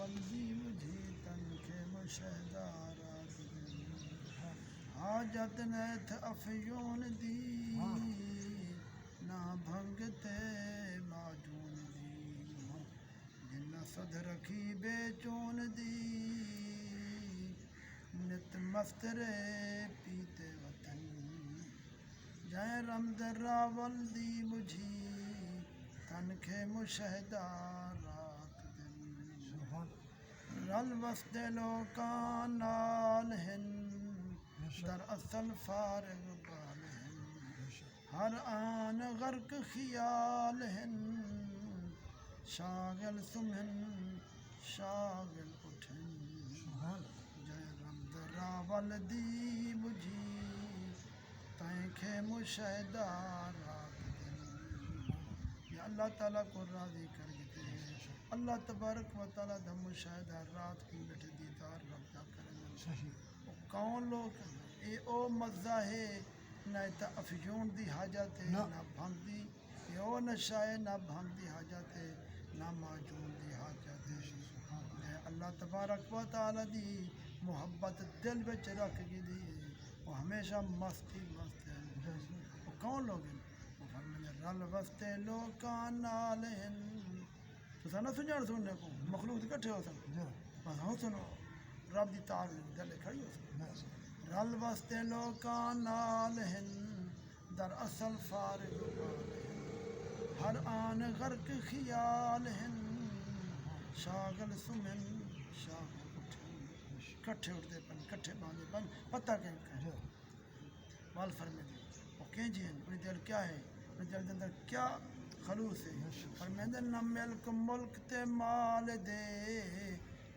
والدی بجھی تن کے مشہدہ رات دن حاجت نیت افیون دی نہ بھنگتے معجون دی جن صد رکھی بے چون دی نت مسترے پیتے وطن جائیں رمز راول دی بجھی تن کے مشہدہ رات دن رل وسط لوکان نال ہن در اصل فارغ بال ہن ہر آن غرق خیال ہن شاغل سمن شاغل اٹھن جے رمز راول دی بجھی تائیں کے مشہدہ رات دن یا اللہ تعالیٰ کو راضی کر دیتے ہیں اللہ تبارک و تعالیٰ دا مشاہدہ رات کی مٹ دیدار ربطہ کریں کون لوگ اے او مزہ ہے نہ تا افیون دی حاجت ہے نہ بھنگ دی اے او نشہ ہے نہ بھنگ دی حاجت ہے نہ معجون دی حاجت ہے اللہ تبارک و تعالیٰ دی محبت دل بچ رکھ گی دی وہ ہمیشہ مستی مست ہے وہ کون لوگ ہیں وہ فرمانے رل وستے لوکان نال ہن تو سنا سننے کو مخلوق اکٹھے ہو سن بس ہو سنو رب دی تار دل کھڑی ہو سن رل وستے لوکان نال ہن در اصل فارغ بال ہن ہر آن غرق خیال ہن شاغل سمن شاغل اٹھن کٹھے اٹھتے پن کٹھے باندھے پن پتہ کہیں وال فرمے دی وہ کہیں جی ہیں انہیں دل کیا ہے انہیں دل اندر کیا خلوص ہے فرمے دی نہ ملک ملک تے مال دے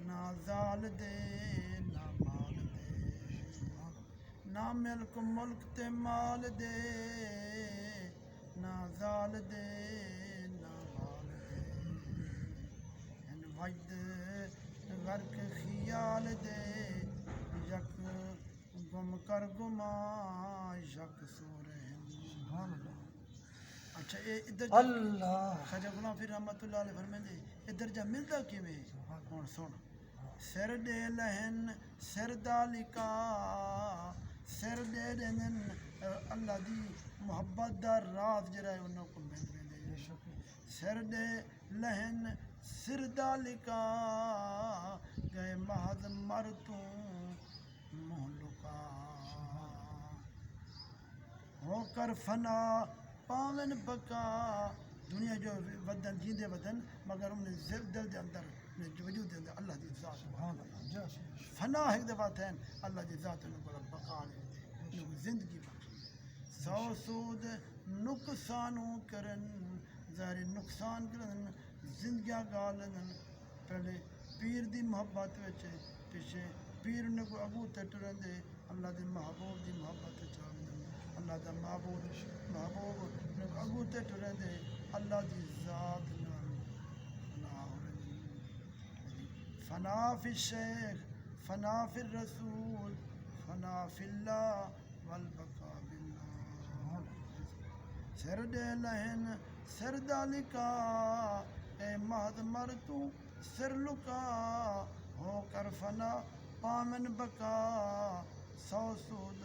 نہ زال دے نہ مال دے نہ ملک ملک تے مال دے نہ زال دے نہ مال دے ان وجد غرق خیال دے یک گم کر گما یک سورہن اچھا اے ادھر اللہ خواجہ غلام پیر رحمت اللہ علیہ فرمائیں دے ادھر جا ملتا کیویں ہن سن سر دے لہن سر دالکا سر دے دین اللہ دی محبت دا راز جڑا ہے انہاں کو مل ویندے سر دے لہن سر دالکا گئے محض مرتوں مہلکا ہو کر فنا پاون بکا دنیا جو بدن جیندے بدن مگر انہیں دل دے اندر وجود دے اندر اللہ دی ذات سبحان اللہ فنا ایک دفعہ تھین اللہ دی ذات انہوں کو بقا دے انہوں زندگی بخشی سو سود نقصانوں کرن ظاہر نقصان کرن زندگیاں گالن پہلے پیر دی محبت وچے پیچھے پیر نے کو اگو تے ٹرن دے اللہ دے محبوب دی محبت چاہن اللہ دا محبوب نے کو اگو تے ٹرن دے اللہ دی ذات نال فنا ہو رہی فنا فی الشیخ فنا فی الرسول فنا فی اللہ والبقاء باللہ سر دے لہن سر دالکا اے مہد مرتو سر لکا ہو کر فنا پامن بکا سو سود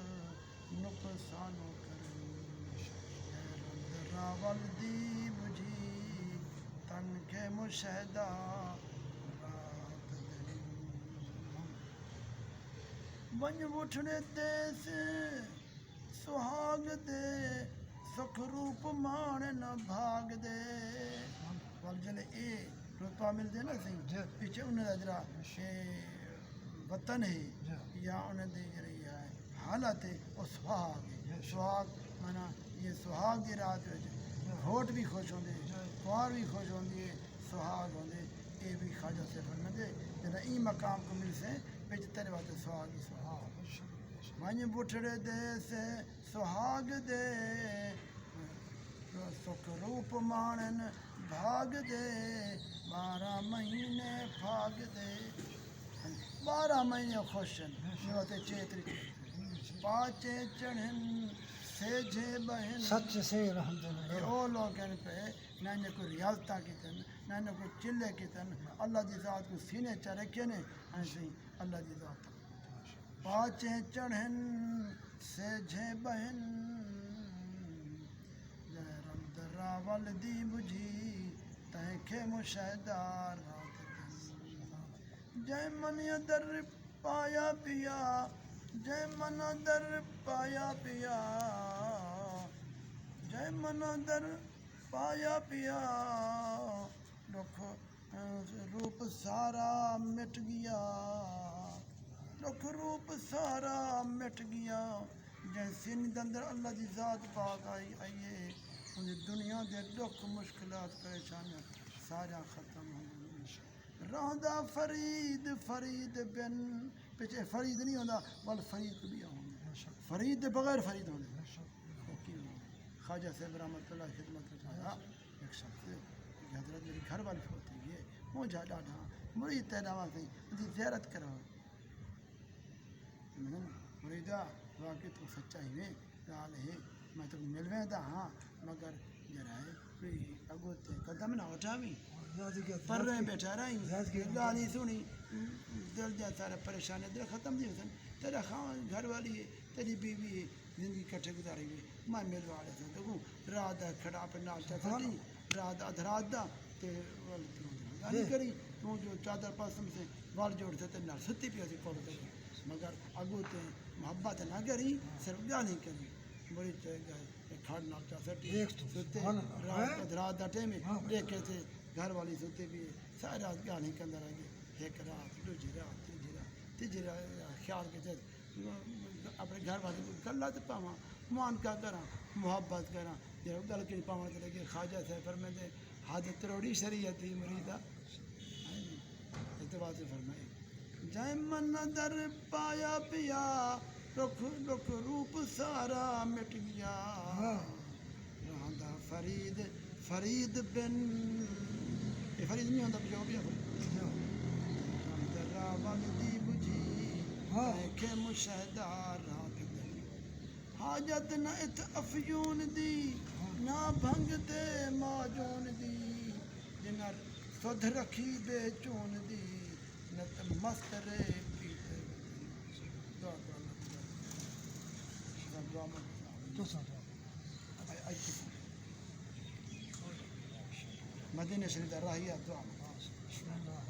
نقصانو کرن رمز راول دی بجھی تن کے مشہدہ رات دن ونج اٹھنے دے سے سہاگ دے سکھ روپ مان نہ بھاگ دے وال جلے اے رتبہ مل دے نا سی پیچھے انہیں دا جرا وطن ہے یا انہیں دے جرہی ہے حالت ہے وہ سہاگ ہے سہاگ مانا یہ سہاگ دی رات ہوٹ بھی خوش ہوں دے کوار بھی خوش ہوں دے سہاگ ہوں دے اے بھی خواجہ سے فرمائے دے جنہا ای مقام کو مل سے پیچھ تیرے بات سہاگ ہی سہاگ ونج بٹھڑے دے سے سہاگ دے سکھ روپ مانن بھاگ دے 12 مہینے بھاگ دے 12 مہینے خوشن نیوتے چیتری پاچے چڑھن سیجھے بہن سچ سے الحمدللہ او لوگن پہ نہ کوئی ریاضتہ کی تن نہ نہ کوئی چلے کی تن اللہ دی ذات کو سینے چ رکھے نے ایسے اللہ دی ذات پاچیں چڑھن سے جھے بہن جے رم دراول دی بجھی تینکھے مشاہدار رات دن جے من در پایا پیا جے من در پایا پیا جے من در پایا پیا دکھ روپ سارا مٹ گیا دکھ روپ سارا مٹ گیا جے سن دندر اللہ دی ذات پاک آئی آئیے ان دنیا دے دکھ مشکلات پریشانیاں سارا ختم ہو گئی رہندا فرید فرید بن پیچھے فرید نہیں ہوتا بل فرید بھی ہوں فرید دے بغیر فرید ہونے خواجہ صاحب رحمۃ اللہ خدمت کرتا ایک شخص کہ حضرت میری گھر والی ہوتی ہے مجھے ڈاڈا مرید تیراوا سے زیارت کرو مریدا واقعی تو سچائی میں گال ہے میں تو ملویں دا ہاں مگر جرا ہے کوئی اگو تے قدم نہ اٹھاوی پر رہے بیٹھا رہی گالی سنی دل جا سارا پریشانی دل ختم نہیں ہوتا تیرا خان گھر والی ہے تیری بیوی ہے زندگی کٹھے گزاری ہوئی میں ملوا رہے تھے دیکھوں رات دا کھڑا پہ ناشتہ سٹی رات ادھرات دا تے گالی کری تو جو چادر پاسم سے وال جوڑ سے تے نال ستی پیا سی کوڑ تے مگر اگو تے محبت نہ کری صرف گالی کری بڑی کھڑ ناشتہ سٹی ستے رات دا ٹائم دیکھے تھے گھر والی ستے بھی ساری رات گالی کندر آ گئے ایک رات دوجی رات تیجی رات خیال کے تھے اپنے گھر والے کو گلا تو پاواں مان کا کراں محبت کراں جب گل کے پاواں تو لگے خواجہ سے فرمائے حد تروڑی شریعت ہی مریدا اعتبار سے فرمائے جے من در پایا پیا رخ رخ روپ سارا مٹ گیا رہندا فرید فرید بن یہ فرید نہیں ہوتا جو بھی رم دراول دی بجھی کہ مشاہدار رات دن حاجت نہ ات افیون دی نہ بھنگ تے ماجون دی جنر سدھ رکھی بے چون دی نت مست رے پیتے دعا کرو مدینہ شریف راہی دعا بسم اللہ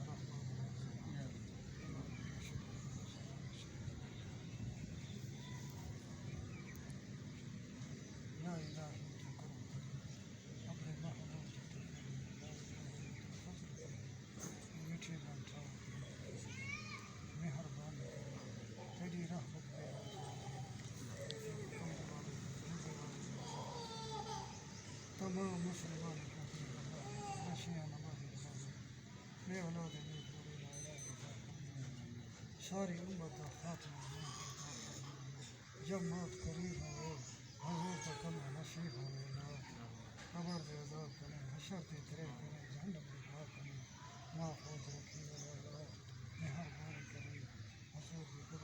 تمام مسلمان بے اولاد ساری امت کا خاتمہ جب موت قریب ہو حضور کا کلمہ نصیب ہو قبر دے عذاب کریں حشر دے ترے کریں جہنم دے پاک کریں محفوظ رکھیں مہربانی کریں حضور کی